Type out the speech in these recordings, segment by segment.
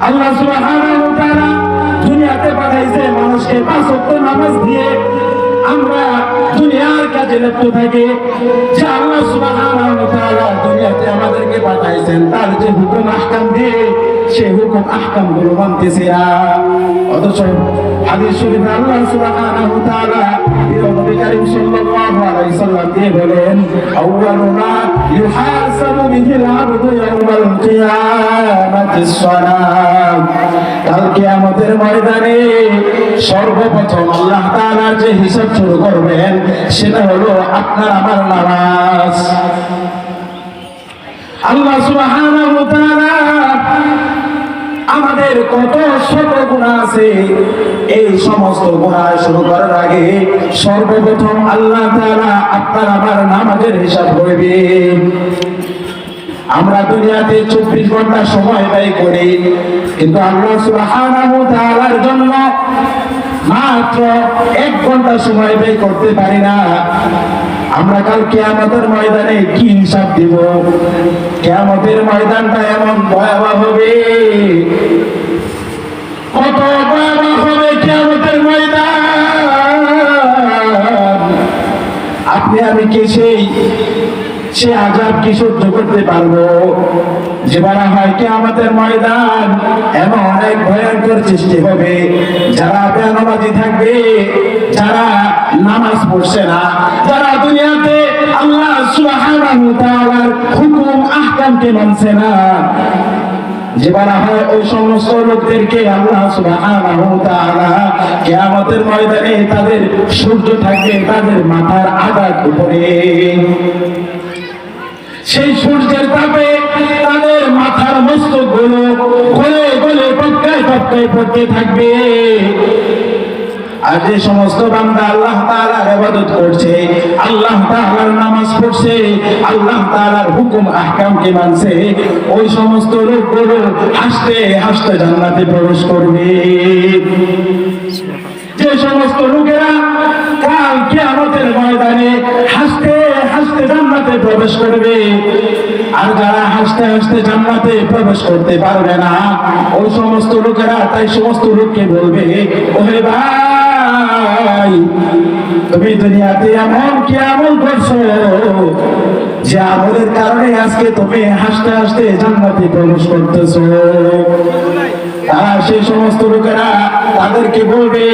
আল্লাহ সুবহানাহু ওয়া তাআলা দুনিয়াতে পাঠাইছে মানুষকে 5 ওয়াক্ত নামাজ দিয়ে। আমরা দুনিয়ার কাজে লিপ্ত থাকি। যে আল্লাহ সুবহানাহু ওয়া তাআলা দুনিয়াতে আমাদেরকে পাঠাইছেন তার যে হুকুম আহকাম দিয়ে সেই হুকুম আহকাম গুলো মানতেছি না। অথচ হাদিস শরীফে আল্লাহ সুবহানাহু ওয়া তাআলা নবী করিম সাল্লাল্লাহু আলাইহি সাল্লাম দিয়ে বলেন, আউয়ালু মা ইউহাসাবু বিহিল আবদু ইয়াউমাল কিয়ামাতিস সালাত। কাল কিয়ামতের ময়দানে সর্বপ্রথম আল্লাহ তাআলার যে হিসাব শুরু করবেন সেটা হলো আপনার আমার নামাজ। আল্লাহ সুবহানাহু ওয়া তাআলা আমাদের কত শত গুনাহ আছে, এই সমস্ত গুনাহ শুরু করার আগে সর্বপ্রথম আল্লাহ তাআলা আপনার আমার নামাজের হিসাব করবেন। আমরা দুনিয়াতে 24 ঘন্টা সময় ব্যয় করি, কিন্তু আল্লাহ সুবহানাহু ওয়া তাআলার জন্য মাত্র 1 ঘন্টা সময় ব্যয় করতে পারি না। আমরা কাল কিয়ামতের ময়দানে কি হিসাব দিব? কিয়ামতের ময়দানটা এমন ভয়াবহ হবে, কত ভয়াবহ হবে কিয়ামতের ময়দান। আপনি আমি কি সে আযাব কি সহ্য করতে পারবো? যে বলা হয় কিয়ামতের ময়দান এমন এক ভয়ঙ্কর সৃষ্টি হবে, যারা বেনামাজি থাকবে, যারা নামাজ পড়ছে না, যারা দুনিয়াতে আল্লাহ সুবহানাহু ওয়া তাআলার হুকুম আহকামকে মানছে না, যে বলা হয় ওই সমস্ত লোকদেরকে আল্লাহ সুবহানাহু ওয়া তাআলা কিয়ামতের ময়দানে তাদের সূর্য থাকবে তাদের মাথার আগার উপরে। সেই সূর্যের তাপে তাদের মাথার মস্তকগুলো গলে গলে টপকায় টপকায় পড়তে থাকবে। আর যে সমস্ত বান্দা আল্লাহ তাআলার ইবাদত করছে, আল্লাহ তাআলার নামাজ পড়ছে, আল্লাহ তাআলার হুকুম আহকামকে মানছে, ওই সমস্ত লোকগুলো হাসতে হাসতে জান্নাতে প্রবেশ করবে। যে সমস্ত লোকেরা কাল কিয়ামতের ময়দানে হাসতে হাসতে জান্নাতে প্রবেশ করবে, আর যারা হাসতে হাসতে জান্নাতে প্রবেশ করতে পারবে না, ওই সমস্ত লোকেরা তাই সমস্ত লোককে বলবে, ওহে ভাই, তুমি দুনিয়াতে এমন কি আমল করছো যে আমলের কারণে আজকে তুমি হাসতে হাসতে জান্নাতে প্রবেশ করতেছো? তারা সেই সমস্ত লোকেরা তাদেরকে বলবে,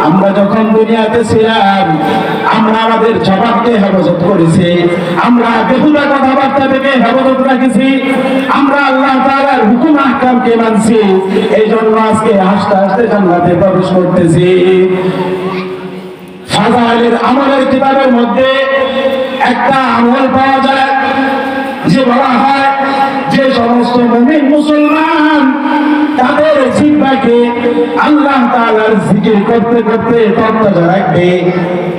আমরা যখন দুনিয়াতে ছিলাম আমরা আমাদের জবানকে হেফাজত করেছি, আমরা বেহুদা কথাবার্তা থেকে হেফাজত রাখেছি, আমরা আল্লাহ তাআলার হুকুম আহকামকে মানছি, এই জন্য আজকে হাসতে হাসতে জান্নাতে প্রবেশ করতেছি। ফাযাইলের আমলের কিতাবের মধ্যে একটা আমল পাওয়া যায়, যে বলা হয় যে সমস্ত মুমিন মুসলমান তাদের জিহ্বাকে আল্লাহ তাআলার জিকির করতে করতে তরতাজা রাখবে,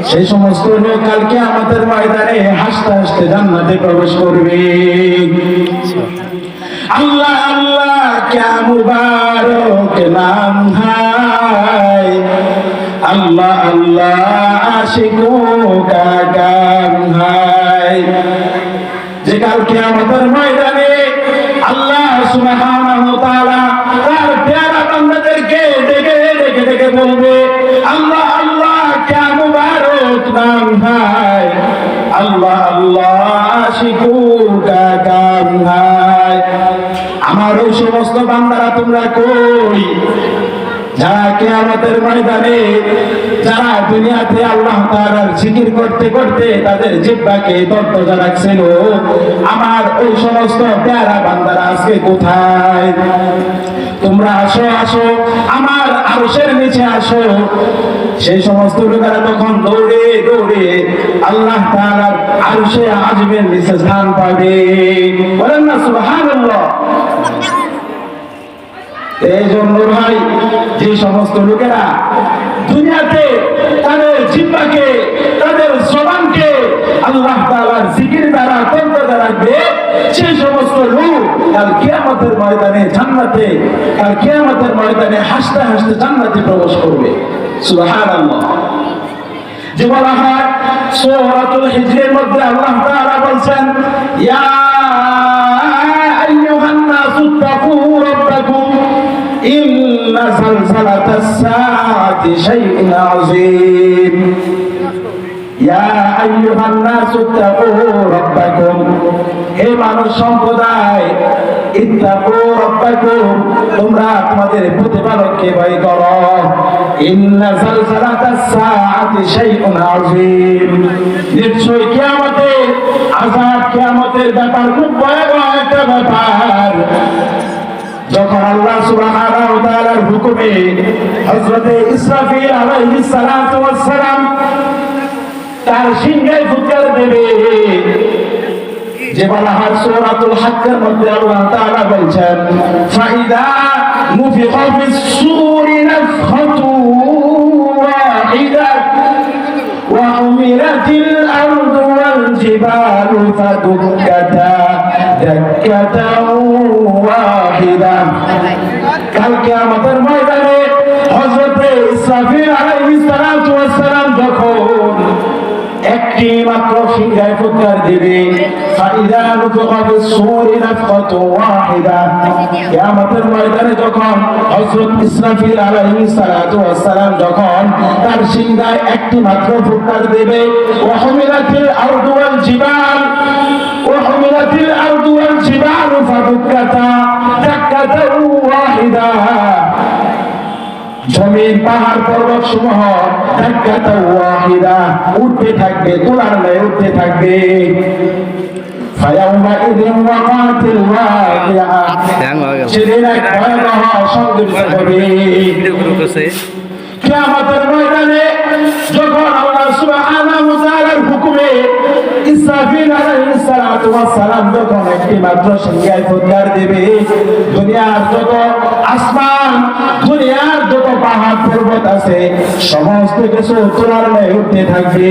সেই সমস্ত লোক কাল কিয়ামতের ময়দানে হাসতে হাসতে জান্নাতে প্রবেশ করবে। আল্লাহ আল্লাহ क्या मुबारक नाम है, अल्लाह अल्लाह आशिकों का काम है। যে কাল কিয়ামতের ময়দানে আল্লাহ সুবহানাহু ওয়া তাআলা তার প্যারা বান্দাদেরকে ডেকে ডেকে ডেকে বলবে, আল্লাহ আল্লাহ क्या मुबारक नाम है, अल्लाह अल्लाह आशिकों का काम है। আমার ওই সমস্ত বান্দারা তোমরা কই, যারা কিয়ামতের ময়দানে যারা দুনিয়াতে আল্লাহ তাআলার জিকির করতে করতে তাদের জিহ্বাকে তরতাজা রাখছিল, আমার ওই সমস্ত প্যারা বান্দারা আজকে কোথায়? তোমরা আসো আসো আমার আরশের নিচে আসো। সেই সমস্ত লোকেরা তখন দৌড়ে দৌড়ে আল্লাহ তাআলার আরশে আযমের নিচে স্থান পাবে। বলেন না সুবহানাল্লাহ। এই জন্য ভাই, যে সমস্ত লোকেরা দুনিয়াতে তাদের জিহ্বাকে তাদের জবানকে আল্লাহ তাআলার জিকির দ্বারা তরতাজা রাখবে, সেই সমস্ত লোক কাল কিয়ামতের ময়দানে জান্নাতে কাল কিয়ামতের ময়দানে হাসতে হাসতে জান্নাতে প্রবেশ করবে। সুবহানাল্লাহ। যে বলা হয় সূরাতুল হিজরের মধ্যে আল্লাহ তাআলা বলেন, ইয়া আইয়ুহান নাসু তাকু রাব্বাকুম زلزلة الساعة شيء عظيم يا أيها الناس اتقوا ربكم হে মানুষ সম্প্রদায় ইত্তাকু রাব্বাকুম তোমরা তোমাদের প্রতিপালককে ভয় করো ইন্না যালজালাতাস সাআতি শাইউন আযীম নিশ্চয় কিয়ামতের আযাব কিয়ামতের ব্যাপার খুব ভয়াবহ একটা ব্যাপার যখন আল্লাহ সুবহানাহু ওয়া তাআলার হুকুমে হযরতে ইসরাফিল আলাইহিস সালাতু ওয়াস সালাম তার সিংহে ফুৎকার দেবে যে বলা হয় সূরাতুল হাক্কের মধ্যে আল্লাহ তাআলা বলছেন ফাইদা নুফিখা ফিস সূরি নাফখাতু ওয়াহিদা ওয়া উমিরাতিল আরদু ওয়াল জিবালু ফাদুক্কাতা দাক্কাতান ওয়াহিদা কাল কিয়ামতের ময়দানে হযরত ইসরাফিল আলাইহিস সালাতু ওয়াস সালাম যখন একটি মাত্র সিংহায় ফুৎকার দিবে ফাইদা নুফিখা ফিস সূরি নাফখাতু ওয়াহিদা কিয়ামতের ময়দানে যখন হযরত ইসরাফিল আলাইহিস সালাতু ওয়াস সালাম যখন তার সিংহায় একটি মাত্র ফুৎকার দিবে ওয়া হুমিলাতিল আরদু ওয়াল জিবাল ওয়া হুমিলাতিল আরদু ওয়াল জিবাল ফাদুক্কাতা দাক্কাতান ওয়াহিদা জমিন পাহাড় পর্বত সমূহ দাক্কাতান ওয়াহিদা উঠতে থাকবে তোলার ন্যায় উঠতে থাকবে ফায়াউমাইযিন ওয়াকাতিল ওয়াকিআ সেদিন এক ভয়াবহ সংঘটিত হবে কিয়ামতের ময়দানে যখন আল্লাহ সুবহানাহু ওয়া তাআলার হুকুমে ইসরাফিল আলাইহিস সালাতু ওয়াস সালাম যখন একটি মাত্র সিংহায় ফুৎকার দেবে দুনিয়ার যত আসমান দুনিয়ার যত পাহাড় পর্বত আছে সমস্ত কিছু তোলার ন্যায় উঠতে থাকবে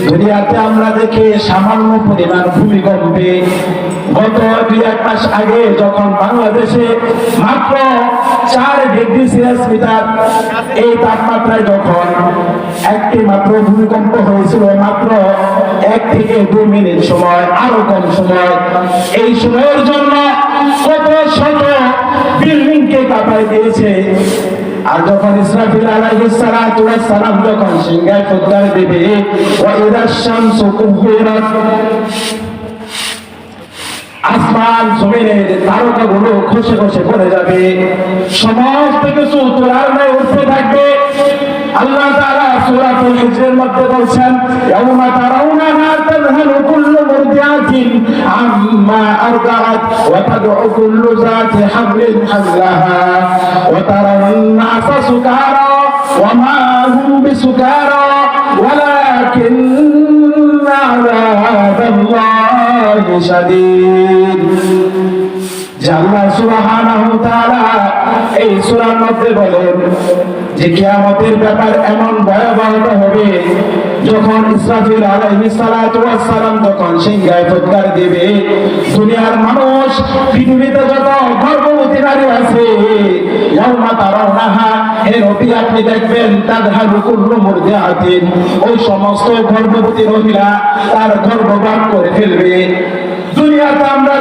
দুনিয়াতে আমরা দেখি সামান্য পরিমাণ ভূমিকম্পে গত 2-1 মাস আগে যখন বাংলাদেশে মাত্র 4 ডিগ্রি সেলসিয়াস এই তাপমাত্রায় যখন একটি মাত্র ভূমিকম্প হয়েছিল মাত্র 1 থেকে 2 মিনিট সময় আরো কম সময় এই সময়ের জন্য কত শত বিল্ডিং কে কাঁপায় দিয়েছে আর যখন ইসরাফিল আলাইহিস সালাতু ওয়াস সালাম যখন সিংহায় ফুৎকার দিবে ওয়া ইদাশ শামসু কুবিরাত আসমান জমিনের তারকাগুলো খসে খসে পড়ে যাবে সমস্ত কিছু তোলার ন্যায় উঠতে থাকবে আল্লাহ তাআলা সূরাতুল হিজরের মধ্যে বলছেন ইয়াউমা তারাউনাহা তাযহালু কুল্লু মুরদিআতিন আম্মা আরদাআত ওয়া তাদউ কুল্লু যাতি হামলিন হামলাহা ওয়া তারাউন নাসা সুকারা ওয়া মা হুম বিসুকারা ওয়ালাকিন্না আযাবাল্লাহি শাদীদ আল্লাহ সুবহানাহু ওয়া তাআলা এই সূরার মধ্যে বলেন যে কিয়ামতের ব্যাপার এমন ভয়াবহ হবে যখন ইসরাফিল আলাইহিস সালাতু ওয়াস সালাম যখন সিংহায় ফুৎকার দিবে দুনিয়ার মানুষ পৃথিবীতে যত গর্ভবতী নারী আছে ইয়াউমা তারাউনাহা হে নবী আপনি দেখবেন তাযহালু কুল্লু মুরদিআতিন ওই সমস্ত গর্ভবতী মহিলা তার গর্ভপাত করে ফেলবে দুনিয়াতে আমরা